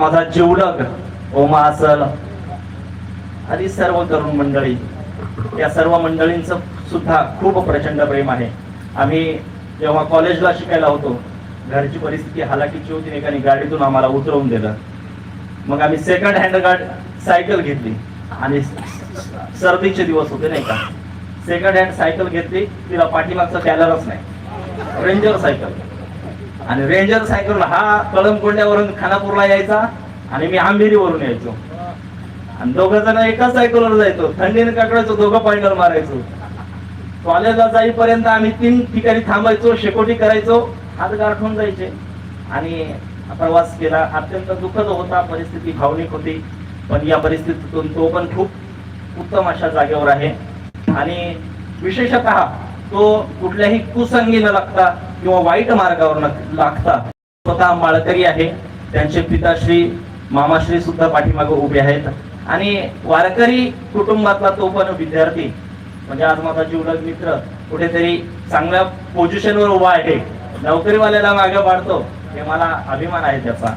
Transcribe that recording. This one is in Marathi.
माझा जिवलग ओमा असल आणि सर्व तरुण मंडळी, या सर्व मंडळींचं सुद्धा खूप प्रचंड प्रेम आहे. आम्ही जेव्हा कॉलेजला शिकायला होतो, घरची परिस्थिती हालाकीची होती, एकाने गाडीतून आम्हाला उतरवून दिलं. मग आम्ही सेकंड हँड सायकल घेतली आणि सर्दीचे दिवस होते नाही का, सेकंड हँड सायकल घेतली, तिला पाठीमागचा कॅलरच नाही, रेंजर सायकल. आणि रेंजर सायकल हा कळमकोंड्यावरून खानापूरला यायचा आणि मी आंबेरीवरून यायचो, आणि दोघं जण एकाच सायकलवर जायचो, थंडीने काकडायचो, दोघं पॉइंटर मारायचो. कॉलेजला जाईपर्यंत आम्ही 3 ठिकाणी थांबायचो, शेकोटी करायचो, हात गाठून जायचे आणि प्रवास केला. अत्यंत दुःखद होता, परिस्थिती भावनिक होती, पण या परिस्थितीतून तो पण खूप उत्तम अशा जागेवर आहे. आणि विशेषतः तो कुठल्याही कुसंगी न लागता किंवा वाईट मार्गावर न लागता स्वतः माळकरी आहे. त्यांचे पिताश्री मामाश्री सुद्धा पाठीमागे उभे आहेत. आणि वारकरी कुटुंबातला तो पण विद्यार्थी, म्हणजे आज माझा जीवलग मित्र कुठेतरी चांगल्या पोझिशनवर उभा आहे, नोकरीवाल्याला मागे पाडतो, हे मला अभिमान आहे त्याचा.